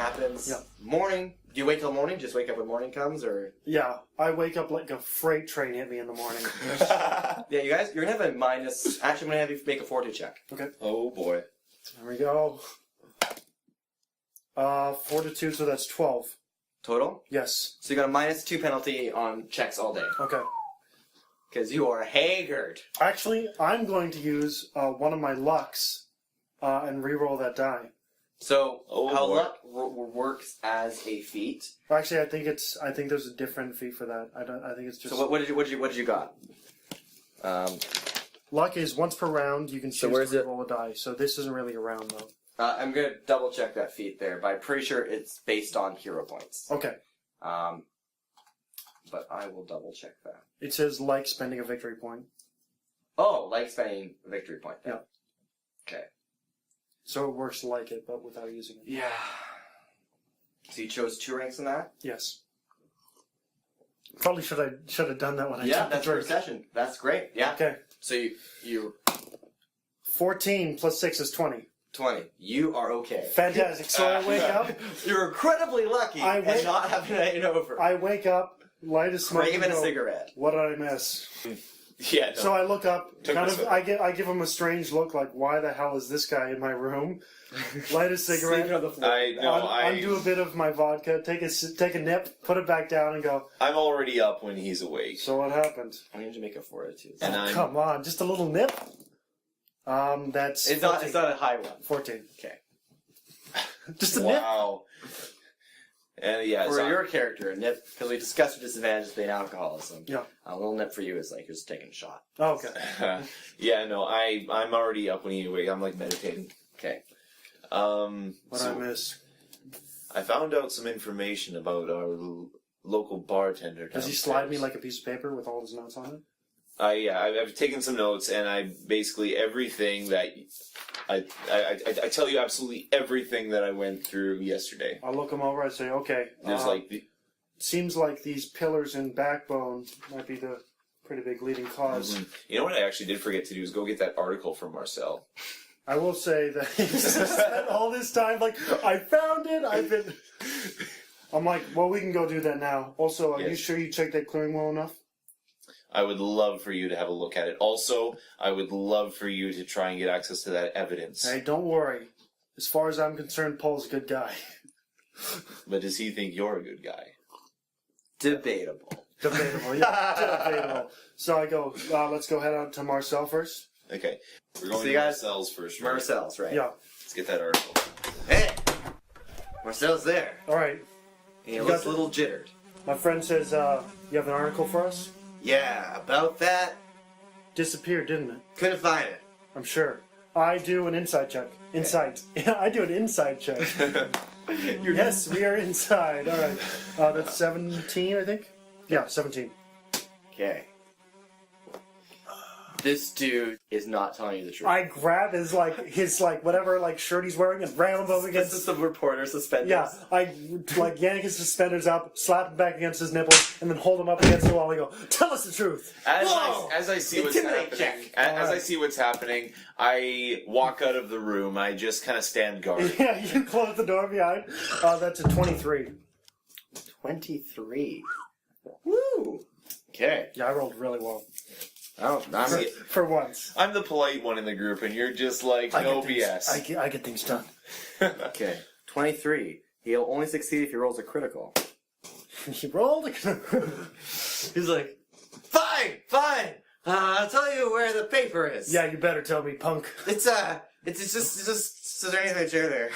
happens. Yeah. Morning. Do you wait till morning? Just wake up when morning comes, or? Yeah, I wake up like a freight train hit me in the morning. Yeah, you guys, you're gonna have a minus. Actually, I'm gonna have you make a fortitude check. Okay. Oh boy. There we go. Fortitude, so that's 12. Total? Yes. So you got a -2 penalty on checks all day. Okay. Because you are haggard. Actually, I'm going to use one of my lucks and re-roll that die. So how boy. luck works as a feat. Actually, I think there's a different feat for that. I think it's just. So what did you got? Luck is once per round. You can choose where's to it? roll a die. So this isn't really a round though. I'm gonna double check that feat there, but I'm pretty sure it's based on hero points. Okay. But I will double check that. It says like spending a victory point. Oh, like spending a victory point then. Yeah. Okay. So it works like it, but without using it. Yeah. So you chose 2 ranks in that? Yes. Probably should have done that when I took the that's drink. first session. That's great. Yeah. Okay. So you 14 plus 6 is 20. 20. You are okay. Fantastic. So I wake up. You're incredibly lucky I and wake- not having it over. I wake up, light a smoke, Craving and a go, cigarette. what did I miss? Yeah. No. So I look up, Took kind this of. one. I give him a strange look, like, why the hell is this guy in my room? Light a cigarette. Sleeping on the floor. Undo a bit of my vodka, take a nip, put it back down, and go. I'm already up when he's awake. So what happened? I need to make a fortitude. And Oh, I'm- come on, just a little nip. That's It's 14. not a high one. 14. Okay. Just a nip. Wow. And yeah, For so your character, a nip, because we discussed your disadvantages being alcoholism. Yeah. A little nip for you is like you're just taking a shot. Oh, okay. yeah, no, I'm already up when he's awake. I'm like meditating. Okay. What So I miss? I found out some information about our local bartender. Does he downstairs. slide me like a piece of paper with all his notes on it? I've taken some notes, and I basically everything that I tell you absolutely everything that I went through yesterday. I'll look him over and say, okay. There's Seems like these pillars and backbone might be the pretty big leading cause. You know what I actually did forget to do is go get that article from Marcel. I will say that he spent all this time like, I found it, I'm like, well, we can go do that now. Also, are you Yes. sure you checked that clearing well enough? I would love for you to have a look at it. Also, I would love for you to try and get access to that evidence. Hey, don't worry. As far as I'm concerned, Paul's a good guy. But does he think you're a good guy? Debatable. Debatable, yeah. Debatable. So I go, let's go head out to Marcel first. Okay. We're going So to you guys- Marcel's first, right? Marcel's, right? Yeah. Let's get that article. Hey! Marcel's there. All right. He You looks got a little jittered. My friend says, you have an article for us? Yeah, about that, Disappeared, didn't it? couldn't find it. I'm sure. I do an insight check. Insight. I do an inside check. Yes, we are inside. All right. That's 17, I think? Yeah, 17. Okay. This dude is not telling you the truth. I grab his whatever shirt he's wearing and ram him up This against. is the reporter suspenders. Yeah, I yank his suspenders up, slap him back against his nipples, and then hold him up against the wall and go, "Tell us the truth." As Whoa! I see what's Intimidate happening, check. as I see what's happening, I walk out of the room. I just kind of stand guard. Yeah, you close the door behind. That's a 23. 23. Woo! Okay. Yeah, I rolled really well Oh, not me. for once. I'm the polite one in the group, and you're just like, I no get things- BS. I get things done. Okay. 23. He'll only succeed if he rolls a critical. He rolled. He's like, fine. I'll tell you where the paper is. Yeah, you better tell me, punk. It's just, is there anything in the chair there?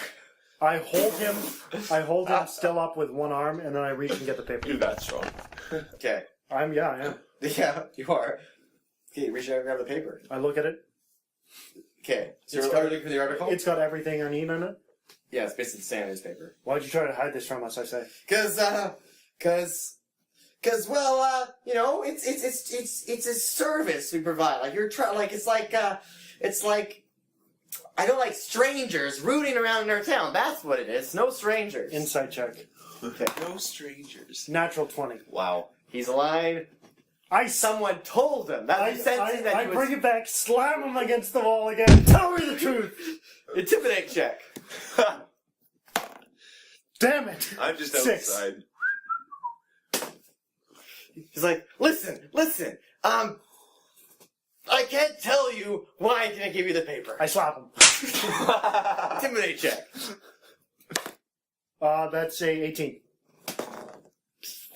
I hold him still up with one arm, and then I reach and get the paper. You're that strong. Okay. I am. Yeah, you are. Okay, reach out and grab the paper. I look at it. Okay. So It's you're got- looking for the article? It's got everything I need in it. Yeah, it's basically the same newspaper. Why'd you try to hide this from us? I say. Well, you know, it's a service we provide. Like it's like I don't like strangers rooting around in our town. That's what it is. No strangers. Insight check. Okay. No strangers. Natural 20. Wow. He's lying. Someone told him. That's sensing that I he was... bring it back, slam him against the wall again. Tell me the truth. Intimidate check. Damn it! I'm just 6. outside. He's like, listen, I can't tell you why I didn't give you the paper. I slap him. Intimidate check. That's a 18.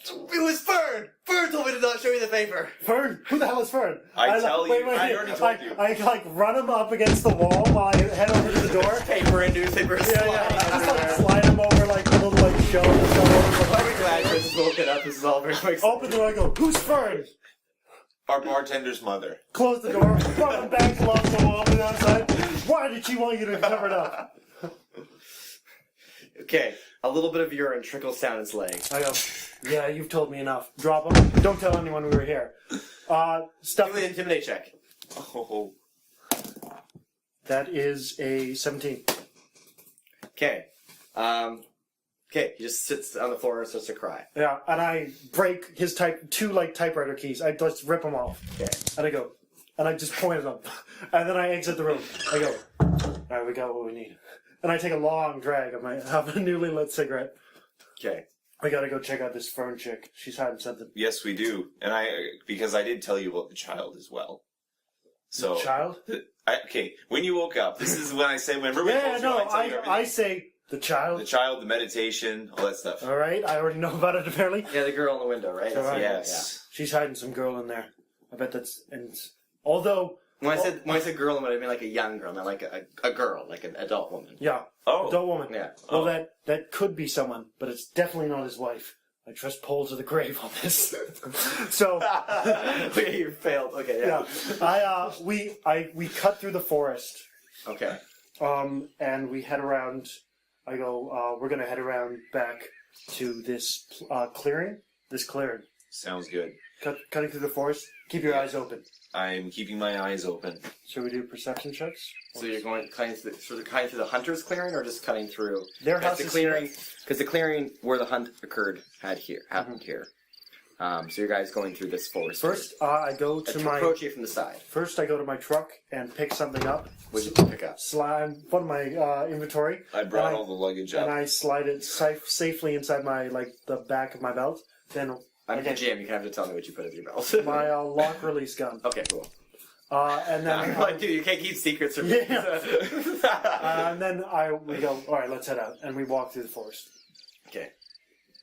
It was Fern! Fern told me to not show you the paper. Fern? Who the hell is Fern? I tell you, I already told you. I like run him up against the wall while I head over to the door. Paper and newspaper sliding Just like everywhere. slide him over like a little like shelf and stuff. I'm glad Chris is woken up. This is all very quick. Open the door, I go, who's Fern? Our bartender's mother. Close the door, run him back along the wall and outside. Why did she want you to cover it up? Okay, a little bit of urine trickles down his leg. I go, yeah, you've told me enough. Drop him. Don't tell anyone we were here. Stuff. Do an intimidate check. Oh. That is a 17. Okay. Okay, he just sits on the floor and starts to cry. Yeah, and I break his two typewriter keys. I just rip them off. Okay. And I go, and I just point at them. And then I exit the room. I go, alright, we got what we need. And I take a long drag of a newly lit cigarette. Okay. I gotta go check out this Fern chick. She's hiding something. Yes, we do. And because I did tell you about the child as well. So, Child? okay, when you woke up, this is when I say, remember when Yeah, no, I tell you I everything? say the child. The child, the meditation, all that stuff. Alright, I already know about it apparently. Yeah, the girl in the window, right? Alright. Yes. She's hiding some girl in there. I bet that's, and although, When I said girl, I mean like a young girl, not like a girl, like an adult woman. yeah, Oh. adult woman. Yeah. Well, Oh. that could be someone, but it's definitely not his wife. I trust Paul to the grave on this. So, Okay, you failed. Okay, yeah. yeah, we cut through the forest, Okay. and we head around. I go, we're gonna head around back to this clearing. This clearing. Sounds good. Cutting through the forest. Keep your eyes open. I'm keeping my eyes open. Should we do perception checks? So you're cutting through the hunter's clearing, or just cutting through Their house the is clearing? Because the clearing where the hunt occurred happened here. So you guys going through this forest. First, I go to my. approach you from the side. First, I go to my truck and pick something up. What did you pick up? Slide one of my inventory. I brought And all the luggage And up. I slide it safely inside my the back of my belt. Then I'm the GM. You have to tell me what you put in your belt. my lock release gun. Okay, cool. And then I'm like, dude, you can't keep secrets from me. and then we go. All right, let's head out, and we walk through the forest. Okay,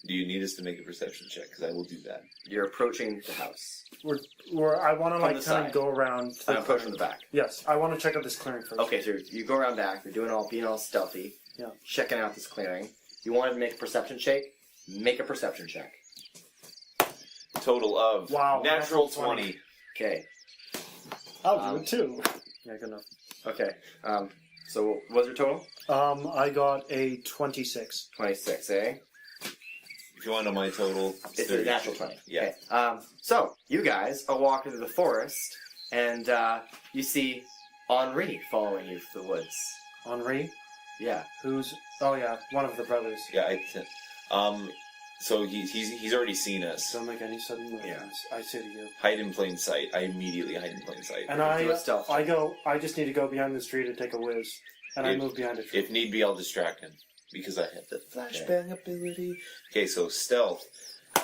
Do you need us to make a perception check? Because I will do that. you're approaching the house. I want to From the kind of side. go around. I'm approaching from the back. Yes, I want to check out this clearing first. Okay, so you go around back. You're being all stealthy. Yeah. Checking out this clearing. You wanted to make a perception check. Make a perception check. Total of Wow, natural natural 20. 20. Okay. I'll do it too. Yeah, good enough. Okay. So what was your total? I got a 26. 26, eh? If you want to know my total, It's a 30. natural 20. Yeah. Okay. So you guys are walking through the forest, and you see Henri following you through the woods. Henri, Yeah. who's one of the brothers. Yeah, so he's already seen us. Don't make any sudden movements. Yeah. I say to you. Hide in plain sight. I immediately hide in plain sight. And Do a stealth check. I just need to go behind the tree to take a whiz. And I move behind a tree. If need be, I'll distract him. Because I have the flashbang ability. Okay, so stealth.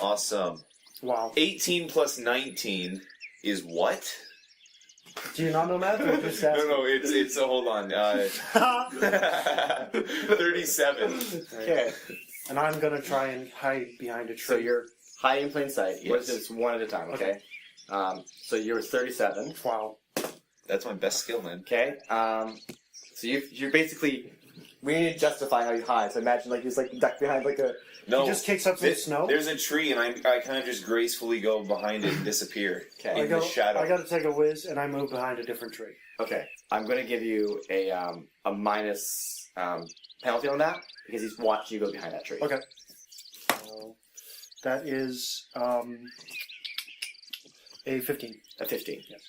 Awesome. Wow. 18 plus 19 is what? Do you not know math? Or just ask? No, it's hold on. 37. Okay. And I'm gonna try and hide behind a tree. So you're hiding in plain sight. Yes. We'll do this one at a time, okay? So you're 37. Wow. That's my best skill, man. Okay. So you're basically. We need to justify how you hide. So imagine like you just like duck behind like a. No, He just kicks up some snow. There's a tree, and I kind of just gracefully go behind it and disappear Okay. in the shadow. I gotta take a whiz, and I move behind a different tree. Okay. I'm going to give you a minus penalty on that because he's watching you go behind that tree. Okay. So that is a 15. A 15. Yes.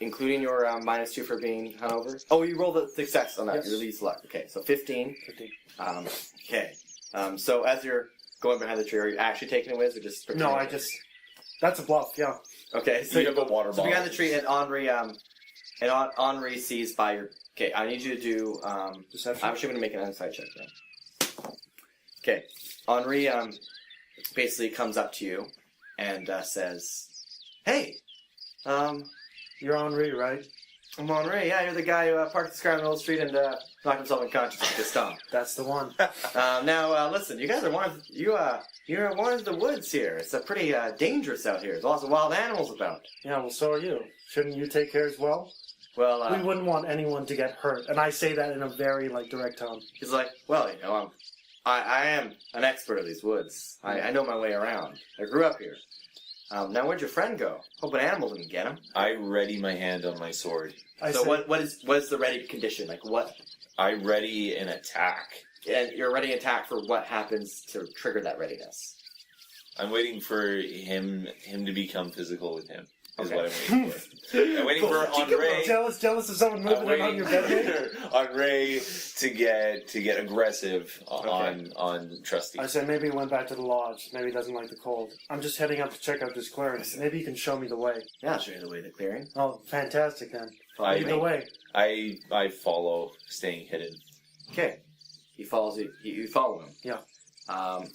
Including your -2 for being hung over. Oh, you rolled a success on that. Yes. You released luck. Okay, so 15. 15. Okay. So as you're going behind the tree, are you actually taking a whiz or just No, pretending? That's a bluff. Yeah. Okay, so You have a water so bottle. behind the tree, and Henri sees by your. Okay, I need you to do. Deception. I'm actually going to make an insight check then. Okay. Henri basically comes up to you and says, "Hey, You're Henri, right? I'm Henri. Yeah, you're the guy who parked the car on the old street and knocked himself unconscious with this stomp. That's the one. Now, listen, you guys are you're one of the woods here. It's pretty dangerous out here. There's lots of wild animals about. Yeah, well, so are you. Shouldn't you take care as well? Well, We wouldn't want anyone to get hurt, and I say that in a very, direct tone. he's like, well, I am an expert of these woods. I know my way around. I grew up here. Now, where'd your friend go? Hope an animal didn't get him. I ready my hand on my sword. What is the ready condition? Like what? I ready an attack. And you're ready to attack for what happens to trigger that readiness. I'm waiting for him to become physical with him. Is Okay. what I'm waiting for. I'm waiting for Andre. Jealous of someone moving in on your bed? Andre to get aggressive on Trusty. I said maybe he went back to the lodge. Maybe he doesn't like the cold. I'm just heading up to check out this clearing. Maybe you can show me the way. Yeah, I'll show you the way to the clearing. Oh, fantastic then. I- Lead the way. I follow, staying hidden. Okay. He follows you. You follow him. Yeah.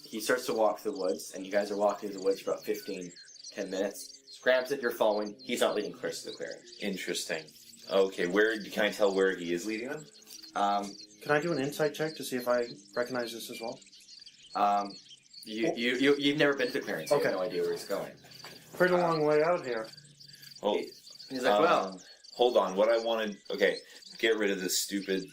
He starts to walk through the woods, and you guys are walking through the woods for about 10 minutes. Grabs it, you're following. He's not leading Chris to the clearing. Interesting. Okay, can I tell where he is leading them? Can I do an insight check to see if I recognize this as well? You've never been to the clearing, so you have no idea where he's going. Pretty long way out here. Well, He's like, well, hold on. What I wanted. Okay, get rid of this stupid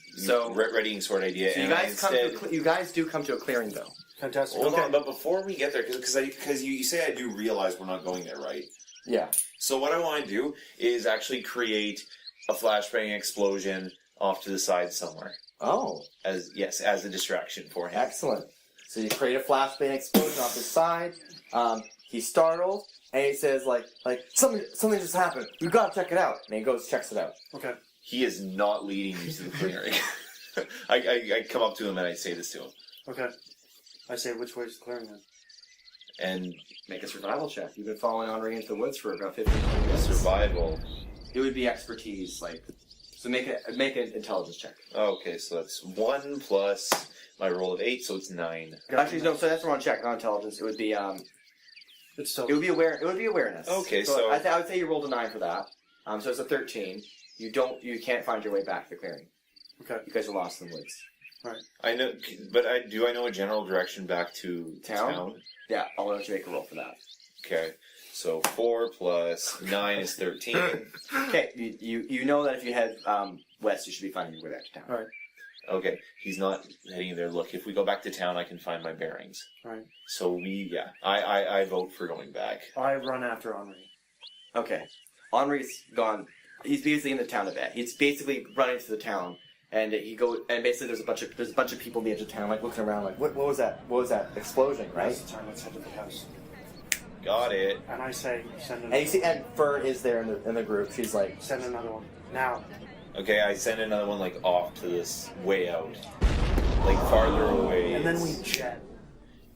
readying sword idea. so you guys do come to a clearing, though. Fantastic. Hold Okay. on, but before we get there, because you say I do realize we're not going there, right? Yeah. So what I want to do is actually create a flashbang explosion off to the side somewhere. Oh, As a distraction for him. excellent. So you create a flashbang explosion off his side. He's startled, and he says, like something just happened. We've got to check it out. And he goes, checks it out. Okay. He is not leading you to the clearing. I come up to him and I say this to him. Okay. I say, which way is the clearing then? And Make a survival check. You've been following Henri into the woods for about 15 minutes. survival. It would be expertise, so make an intelligence check. Okay, so that's 1 plus my roll of 8, so it's 9. Actually, no. So that's the wrong check. Not intelligence. It would be It's still... It would be awareness. Okay, so so- I would say you rolled a 9 for that. So it's a 13. You can't find your way back to the clearing. Okay. You guys are lost in the woods. I know, but do I know a general direction back to Town? Yeah, I'll let you make a roll for that. Okay, so 4 plus 9 is 13. Okay, you know that if you head west, you should be finding your way back to town. All right. Okay, he's not heading there. Look, if we go back to town, I can find my bearings. All right. So I vote for going back. I run after Henri. Okay, Henri's gone. He's basically in the town a bit. He's basically running to the town, and basically there's a bunch of people in the edge of town, looking around, what was that? What was that explosion? Right. Now's the time. Let's head to the house. Got it. And I say, send And you see, and Fern is there in the group. She's like, send another one now. Okay, I send another one off to this way out, farther away. And then we jet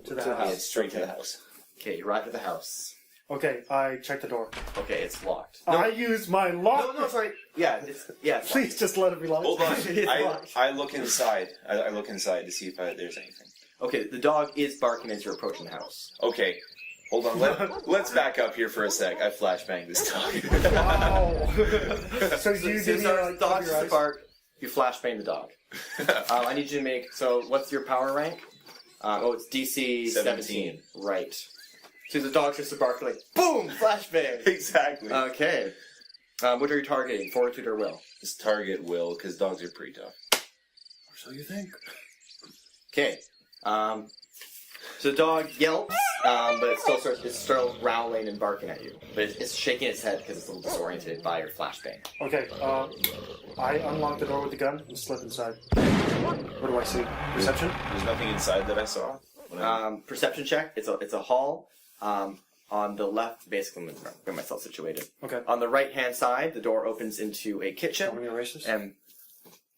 to the To the house. Yeah, straight to the house. okay, you arrive at the house. Okay, I check the door. Okay, it's locked. I use my lock. No, sorry. Yeah, it's locked. Please just let it be locked. Hold on. It's locked. I look inside. I look inside to see if there's anything. Okay, the dog is barking as you're approaching the house. Okay, hold on. Let's back up here for a sec. I flashbang this dog. Wow. So So you so give me the dog your starts to eyes? bark. You flashbang the dog. I need you to make. So, what's your power rank? It's DC 17. Right. So the dog starts to bark, boom, flashbang. Exactly. Okay. What are you targeting? Fortitude or will? His target will, because dogs are pretty tough. So you think? Okay. So the dog yelps, but it's still growling and barking at you. But it's shaking its head because it's a little disoriented by your flashbang. Okay, I unlock the door with the gun and slip inside. What do I see? Perception? There's nothing inside that I saw. Perception check. It's a hall. On the left, basically, I'm going to get myself situated. Okay. On the right-hand side, the door opens into a kitchen. Want me to erase this? And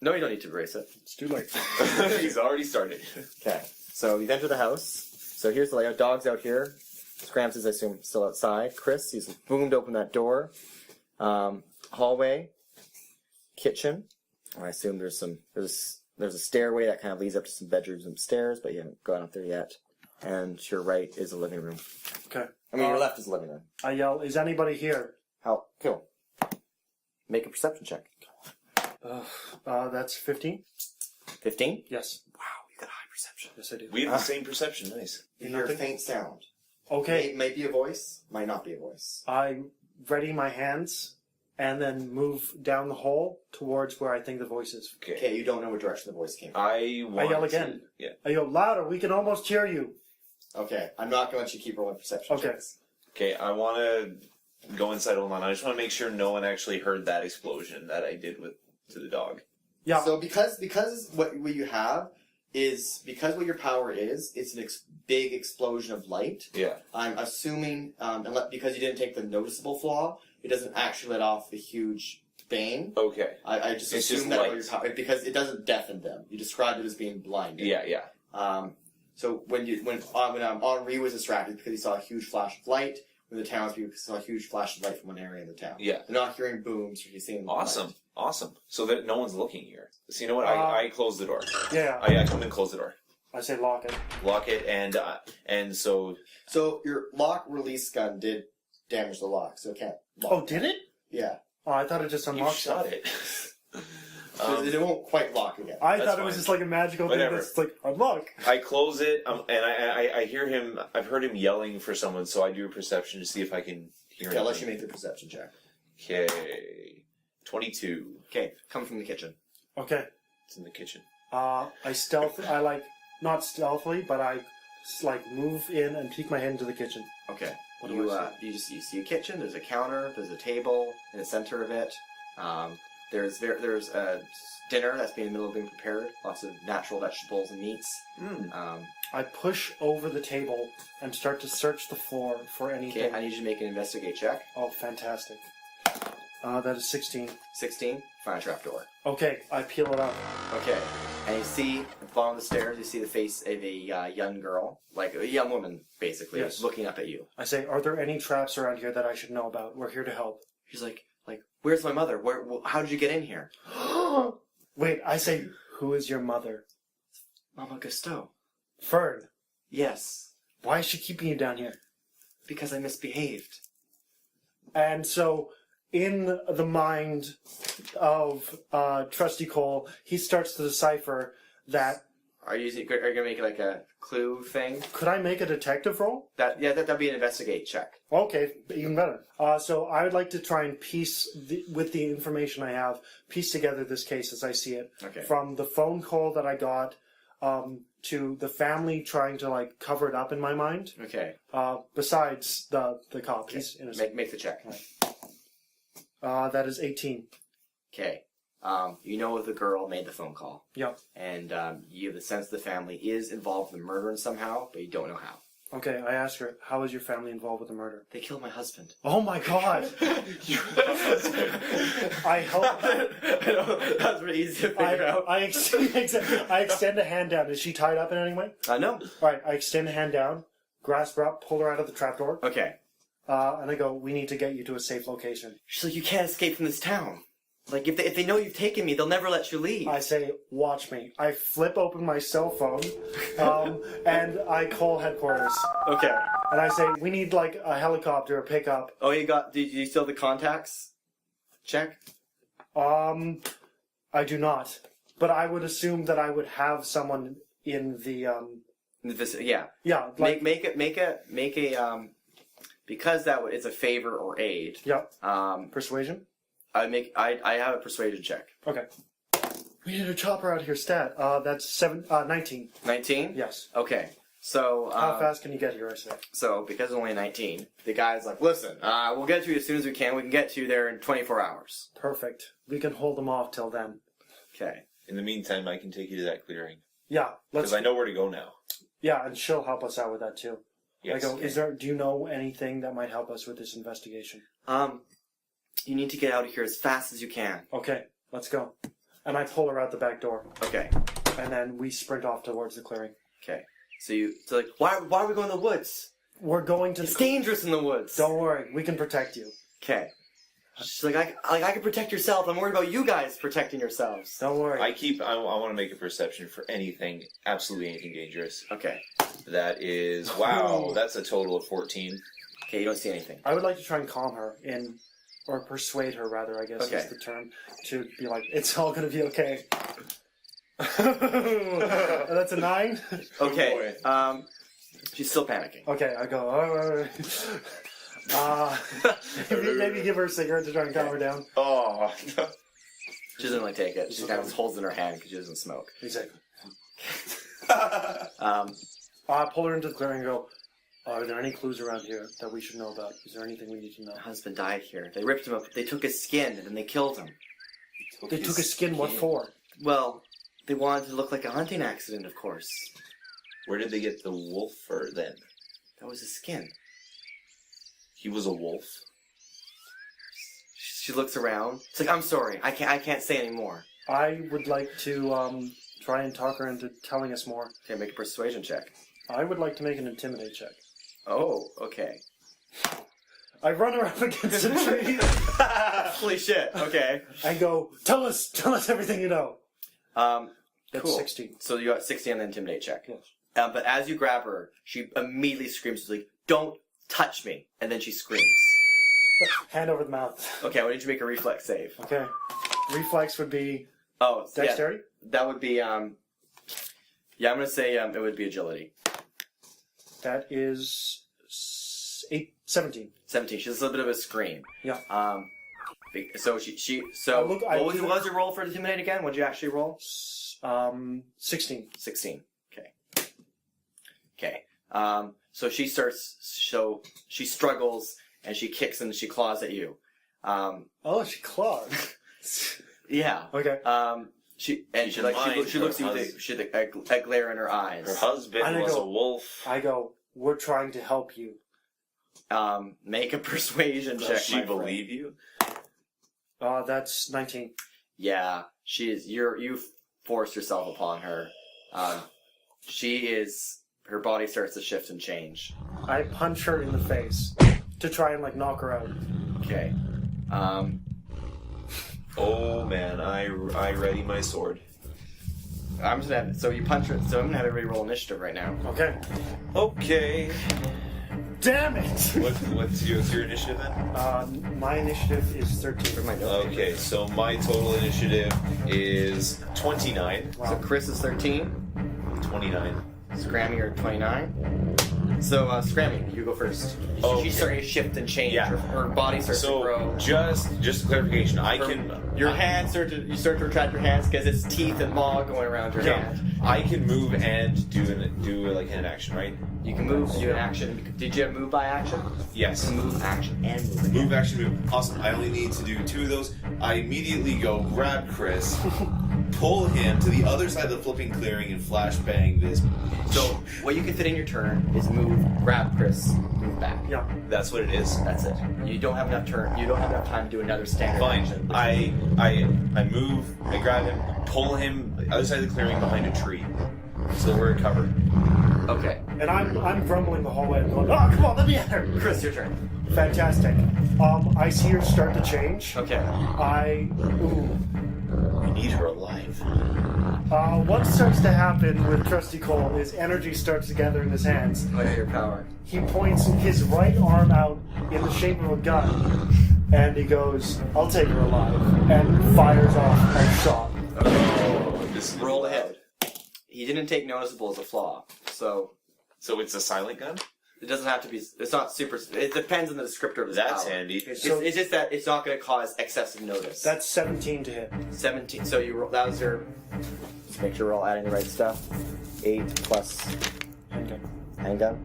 no, you don't need to erase it. It's too late. He's already started. Okay. So you enter the house. So here's the layout. Dog's out here. Scramps is, I assume, still outside. Chris, he's boomed open that door. Hallway. Kitchen. I assume there's there's a stairway that kind of leads up to some bedrooms upstairs, but you haven't gone up there yet. And to your right is a living room. Okay. I mean, your left is a living room. I yell, "Is anybody here?" How? Cool. Make a perception check. That's 15. 15? Yes. Wow, you got high perception. Yes, I do. We have the same perception. Nice. You hear a faint sound. Okay. It may be a voice, might not be a voice. I ready my hands and then move down the hole towards where I think the voice is. Okay, you don't know what direction the voice came from. I yell again. Yeah. I yell, "Louder, we can almost hear you." Okay, I'm not going to let you keep rolling perception Okay. checks. Okay, I want to go inside. Hold on. I just want to make sure no one actually heard that explosion that I did to the dog. Yeah. So because what you have is, because what your power is, it's an big explosion of light. Yeah. I'm assuming, because you didn't take the noticeable flaw, it doesn't actually let off the huge bang. Okay. I just It's assume just that light. your power, because it doesn't deafen them. You described it as being blinding. Yeah. So when Henri was distracted because he saw a huge flash of light, when the townspeople saw a huge flash of light from one area of the town. Yeah. They're not hearing booms or he's seeing Awesome. light. Awesome. So that no one's looking here. So you know what? I close the door. Yeah. I come and close the door. I say lock it. Lock it, and so So your lock release gun did damage the lock, so it can't lock. Oh, did it? Yeah. Oh, I thought it just you unlocked shot stuff. it. So it won't quite lock again. I That's thought it was fine. just like a magical Whatever. thing that's like, unlock. I close it, and I hear him. I've heard him yelling for someone, so I do a perception to see if I can hear Okay, him. I'll let you make the perception check. Okay, 22. Okay, come from the kitchen. Okay. It's in the kitchen. I not stealthily, but I move in and peek my head into the kitchen. Okay. What do I You see a kitchen. There's a counter. There's a table in the center of it. There's a dinner that's being in the middle of being prepared. Lots of natural vegetables and meats. I push over the table and start to search the floor for anything. Okay, I need you to make an investigate check. Oh, fantastic. That is 16. 16. Find a trapdoor. Okay, I peel it up. Okay, and you see at the bottom of the stairs, you see the face of a young girl, like a young woman, basically, Yes. looking up at you. I say, "Are there any traps around here that I should know about? We're here to help." She's like, where's my mother? How did you get in here? Wait, I say, "Who is your mother?" Mama Gusteau. Fern. Yes, Why is she keeping you down here? because I misbehaved. And so, in the mind of Trusty Cole, he starts to decipher that. Are you gonna make it like a clue thing? Could I make a detective roll? That'd be an investigate check. Okay, even better. So I would like to try and with the information I have, piece together this case as I see it. Okay. From the phone call that I got to the family trying to cover it up in my mind. Okay. Besides the cop, he's innocent. Make the check. That is 18. Okay. You know the girl made the phone call. Yep. And you have the sense the family is involved in the murder somehow, but you don't know how. Okay, I asked her, "How is your family involved with the murder?" They killed my husband. Oh my god! I help. That's pretty easy to figure out. I extend a hand down. Is she tied up in any way? No. Alright, I extend a hand down, grasp her up, pull her out of the trapdoor, Okay. and I go, "We need to get you to a safe location." She's like, you can't escape from this town. Like, if they know you've taken me, they'll never let you leave. I say, "Watch me." I flip open my cell phone, and I call headquarters. Okay. And I say, "We need, a helicopter, a pickup." Oh, did you still have the contacts? Check. I do not. But I would assume that I would have someone in the, In the vicinity, yeah. yeah, Make a, because it's a favor or aid. Yep. I Persuasion? have a persuasion check. Okay. We need a chopper out here, stat. That's 19. 19? Yes. Okay. So, How fast can you get here, I say? So, because it's only 19, the guy's like, listen, we'll get to you as soon as we can. We can get to you there in 24 hours. Perfect. We can hold them off till then. Okay. In the meantime, I can take you to that clearing Yeah, because I know where to go now. Yeah, and she'll help us out with that too. Yes. I go, do you know anything that might help us with this investigation? You need to get out of here as fast as you can. Okay, let's go. And I pull her out the back door. Okay. And then we sprint off towards the clearing. Okay. So why are we going to the woods? We're going to... It's dangerous in the woods. Don't worry, we can protect you. Okay. She's like, I can protect yourself. I'm worried about you guys protecting yourselves. Don't worry. I want to make a perception for anything, absolutely anything dangerous. Okay. That is, wow, that's a total of 14. Okay, you don't see anything. I would like to try and calm her or persuade her, rather, I guess Okay. is the term, to be like, it's all going to be okay. That's a 9? Okay. She's still panicking. Okay, I go, maybe give her a cigarette to try and calm her down. Oh. She doesn't really take it. She kind of holds it in her hand because she doesn't smoke. Exactly. Um, Pull her into the clearing and go, are there any clues around here that we should know about? Is there anything we need to know? my husband died here. They ripped him up. They took his skin and then they killed him. They took his skin, what for? Well, they wanted to look like a hunting accident, of course. Where did they get the wolf fur then? That was his skin. He was a wolf? She looks around. It's like, I'm sorry. I can't say anymore. I would like to try and talk her into telling us more. Okay, make a persuasion check. I would like to make an intimidate check. Oh, okay. I run her up against a tree Holy shit. Okay. and go, tell us everything you know. That's Cool. 16. So you got 60 on the intimidate check. Yes. But as you grab her, she immediately screams, she's like, don't touch me. And then she screams. Hand over the mouth. Okay, why did you make a reflex save? Okay. Reflex would be Oh, dexterity? Yeah, that would be, yeah, I'm going to say it would be agility. That is 17. 17. She does a little bit of a scream. Yeah. So what was your roll for intimidate again? What did you actually roll? 16. 16. Okay. Okay. So she she struggles and she kicks and she claws at you. She clawed. Yeah. Okay. She looks at you. She had a glare in her eyes. Her husband was a wolf. I go, we're trying to help you. Make a persuasion check. Does she believe you? That's 19. Yeah, you forced yourself upon her. Her body starts to shift and change. I punch her in the face to try and knock her out. Okay. Oh man, I ready my sword. I'm just gonna so you punch her. So I'm gonna have everybody roll initiative right now. Okay. Okay. Damn it! What's your initiative then? My initiative is 13. Okay, so my total initiative is 29. Wow. So Chris is 13. 29. Scrammy, you're 29. So Scrammy, you go first. She's starting to shift and change. Yeah. Her body starts to grow. Just clarification, Your hands start to retract your hands because it's teeth and maw going around your hand. I can move and do like an action, right? You can move, do an action. Did you have move by action? Yes. Move, action, and move. Move, action, move. Awesome. I only need to do 2 of those. I immediately go grab Chris, pull him to the other side of the flipping clearing, and flashbang this. So what you can fit in your turn is move, grab Chris, move back. Yeah. That's what it is. That's it. You don't have enough turn. You don't have enough time to do another standard action. Fine. I move. I grab him, pull him the other side of the clearing behind a tree, so we're covered. Okay. And I'm grumbling the whole way. I'm going, come on, let me at her. Chris, your turn. Fantastic. I see her start to change. Okay. We need her alive. What starts to happen with Trusty Cole is energy starts to gather in his hands. Oh yeah, your power. He points his right arm out in the shape of a gun, and he goes, I'll take her alive, and fires off a shot. Okay. This is Roll loud. ahead. He didn't take noticeable as a flaw, so So it's a silent gun? it doesn't have to be. It's not super. It depends on the descriptor of his That's power. handy. It's just that it's not going to cause excessive notice. That's 17 to hit. 17. So you roll. That was your. Just make sure we're all adding the right stuff. 8 plus handgun.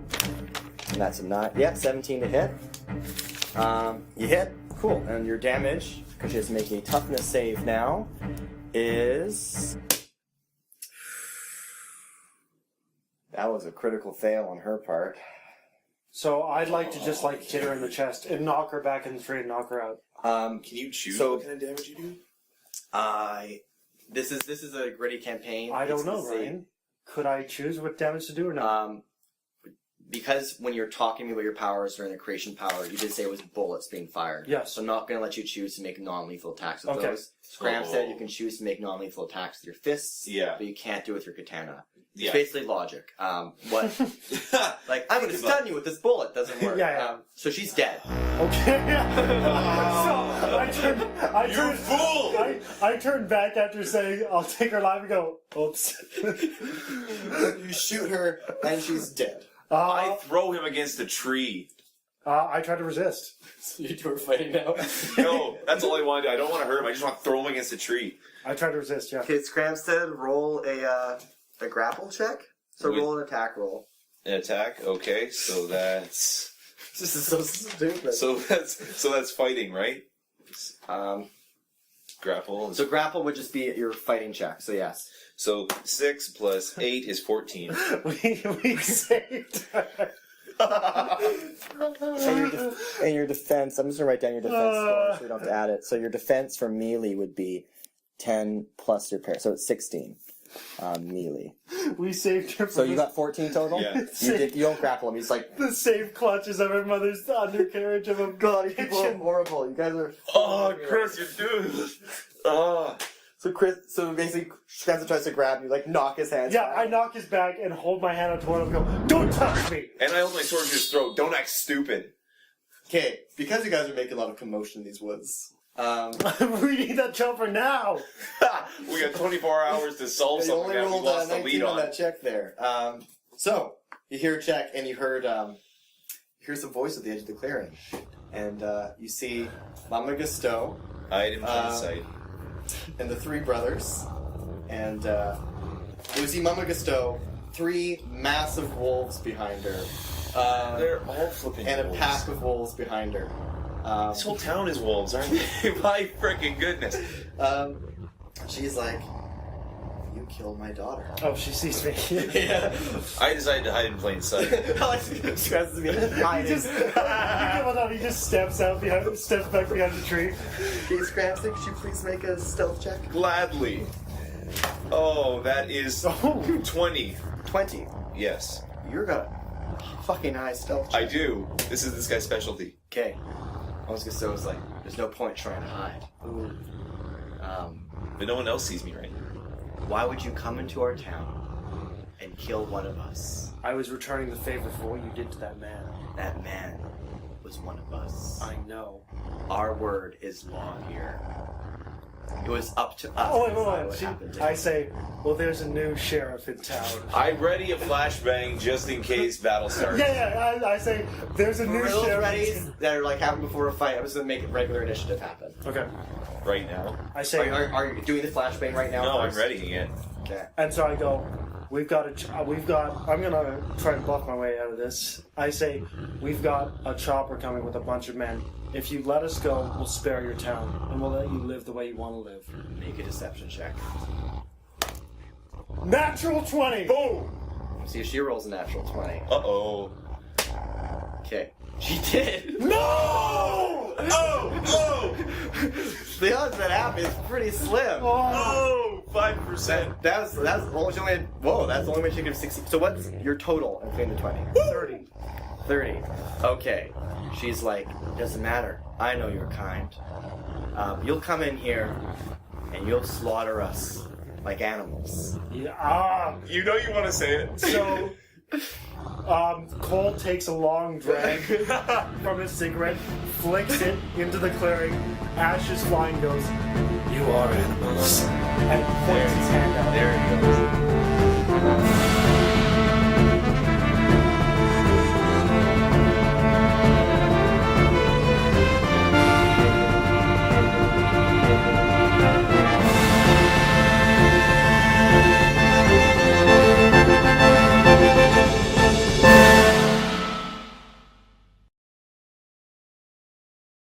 And that's a 9. Yeah, 17 to hit. You hit. Cool. And your damage, because she has to make a toughness save now, is. That was a critical fail on her part. So I'd like to just hit her in the chest and knock her back in the tree and knock her out. Can you choose what kind of damage you do? This is a gritty campaign. I don't It's know, the same. Ryan. Could I choose what damage to do or not? because when you're talking to me about your powers during the creation power, you did say it was bullets being fired. Yes. So I'm not going to let you choose to make non-lethal attacks with Okay. those. Scram said you can choose to make non-lethal attacks with your fists, Yeah. but you can't do it with your katana. It's Yeah. basically logic. What? Like, I'm going to stun you with this bullet. Doesn't work. Yeah. So she's dead. Okay. So You fool! I turned back after saying I'll take her life and go, oops. You shoot her, and she's dead. I throw him against a tree. I tried to resist. So you two are fighting now. No, that's all I want to do. I don't want to hurt him. I just want to throw him against a tree. I tried to resist, yeah. Okay, Scramstead, roll a grapple check. So With- roll an attack roll. An attack. Okay, so that's This is so stupid. that's fighting, right? Grapple. So grapple would just be your fighting check. So yes. So 6 plus 8 is 14. We saved her. And your defense, I'm just going to write down your defense score so you don't have to add it. So your defense for melee would be 10 plus your parry. So it's 16 melee. We saved her from So you got 14 total? Yeah. You don't grapple him. He's like, the safe clutches of her mother's undercarriage of a God, you people are kitchen. horrible. You guys are... Oh, Chris, you do. Oh. So basically, Scramstead tries to grab you, like knock his hands. Yeah, I knock his back and hold my hand out toward him and go, don't touch me! And I hold my sword to his throat. Don't act stupid. Okay, because you guys are making a lot of commotion in these woods. We need that jumper now! We got 24 hours to solve You something only that we rolled lost the 19 lead on on. that check there. So, you hear a check, and you heard here's the voice at the edge of the clearing. And you see Mama Gusteau Hide in plain sight. and the three brothers. And you see Mama Gusteau, 3 massive wolves behind her. They're all flipping And a wolves. pack of wolves behind her. This whole town is wolves, aren't they? My freaking goodness. She's like, you killed my daughter. Oh, she sees me. Yeah. I decided to hide in plain sight. Stresses me. He just steps back behind the tree. Okay, Scramstead, could you please make a stealth check? Gladly. Oh, that is 20. 20. Yes, You're got a fucking high stealth check. I do. This is this guy's specialty. Okay. Mama Gusteau was like, there's no point trying to hide. Ooh. But no one else sees me, right? Why would you come into our town and kill one of us? I was returning the favor for what you did to that man. That man was one of us. I know. Our word is law here. It was up to us. Oh, to decide wait. what happened to I him. say, well, there's a new sheriff in town. I ready a flashbang just in case battle starts. Yeah, I say, there's a new For those sheriff. readies that are like happening before a fight, I'm just gonna make regular initiative happen. Okay. Right now. I say, Are you doing the flashbang right now? No, I'm first? readying it. Okay. and so I go, I'm gonna try and bluff my way out of this. I say, we've got a chopper coming with a bunch of men. If you let us go, we'll spare your town, and we'll let you live the way you want to live. Make a deception check. Natural 20! Boom! See if she rolls a natural 20. Uh-oh. Okay. She did! No! Oh! The odds that happened is pretty slim. Oh! 5%. That's only she only had, whoa, that's the only way she could have 60. So what's your total including the 20? 30. 30. Okay. She's like, doesn't matter. I know you're kind. You'll come in here and you'll slaughter us like animals. Yeah, You know you want to say it. so, Cole takes a long drag from his cigarette, flicks it into the clearing, ashes flying, goes, "You are animals," and points his hand out. There he goes.